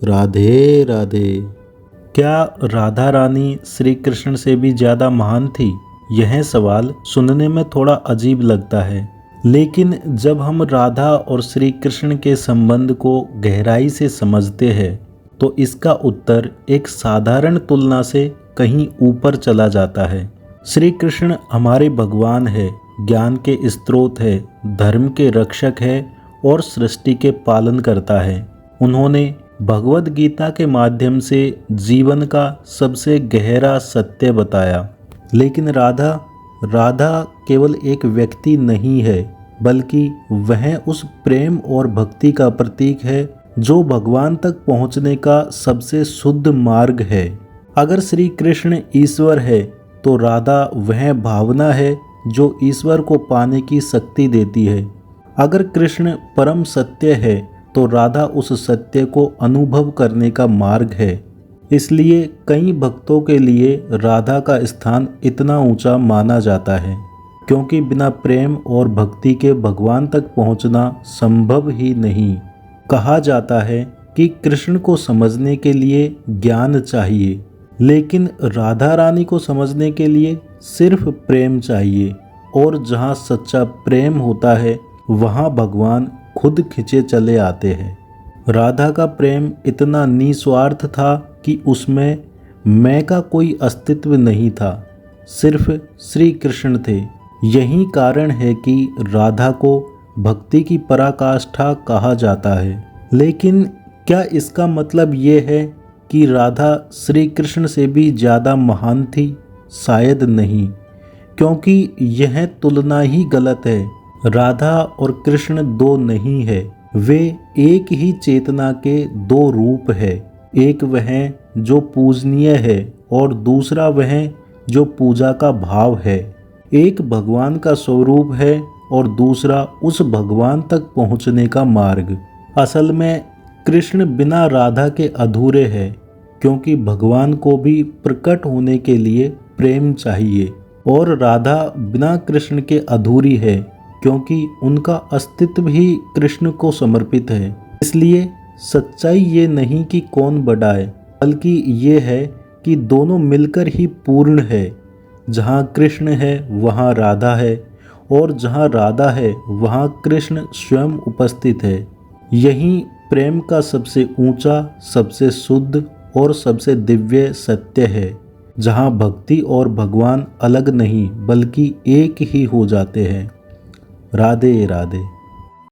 राधे राधे। क्या राधा रानी श्री कृष्ण से भी ज़्यादा महान थी? यह सवाल सुनने में थोड़ा अजीब लगता है, लेकिन जब हम राधा और श्री कृष्ण के संबंध को गहराई से समझते हैं तो इसका उत्तर एक साधारण तुलना से कहीं ऊपर चला जाता है। श्री कृष्ण हमारे भगवान है, ज्ञान के स्रोत है, धर्म के रक्षक है और सृष्टि के पालन करता है। उन्होंने भगवद गीता के माध्यम से जीवन का सबसे गहरा सत्य बताया। लेकिन राधा केवल एक व्यक्ति नहीं है, बल्कि वह उस प्रेम और भक्ति का प्रतीक है जो भगवान तक पहुंचने का सबसे शुद्ध मार्ग है। अगर श्री कृष्ण ईश्वर है तो राधा वह भावना है जो ईश्वर को पाने की शक्ति देती है। अगर कृष्ण परम सत्य है तो राधा उस सत्य को अनुभव करने का मार्ग है। इसलिए कई भक्तों के लिए राधा का स्थान इतना ऊंचा माना जाता है, क्योंकि बिना प्रेम और भक्ति के भगवान तक पहुंचना संभव ही नहीं। कहा जाता है कि कृष्ण को समझने के लिए ज्ञान चाहिए, लेकिन राधा रानी को समझने के लिए सिर्फ प्रेम चाहिए। और जहाँ सच्चा प्रेम होता है वहाँ भगवान खुद खिंचे चले आते हैं। राधा का प्रेम इतना निस्वार्थ था कि उसमें मैं का कोई अस्तित्व नहीं था, सिर्फ श्री कृष्ण थे। यही कारण है कि राधा को भक्ति की पराकाष्ठा कहा जाता है। लेकिन क्या इसका मतलब ये है कि राधा श्री कृष्ण से भी ज़्यादा महान थी? शायद नहीं, क्योंकि यह तुलना ही गलत है। राधा और कृष्ण दो नहीं है, वे एक ही चेतना के दो रूप है। एक वह जो पूजनीय है और दूसरा वह जो पूजा का भाव है। एक भगवान का स्वरूप है और दूसरा उस भगवान तक पहुँचने का मार्ग। असल में कृष्ण बिना राधा के अधूरे है, क्योंकि भगवान को भी प्रकट होने के लिए प्रेम चाहिए, और राधा बिना कृष्ण के अधूरी है, क्योंकि उनका अस्तित्व ही कृष्ण को समर्पित है। इसलिए सच्चाई ये नहीं कि कौन बड़ा है, बल्कि ये है कि दोनों मिलकर ही पूर्ण है। जहाँ कृष्ण है वहाँ राधा है, और जहाँ राधा है वहाँ कृष्ण स्वयं उपस्थित है। यही प्रेम का सबसे ऊंचा, सबसे शुद्ध और सबसे दिव्य सत्य है, जहाँ भक्ति और भगवान अलग नहीं बल्कि एक ही हो जाते हैं। राधे राधे।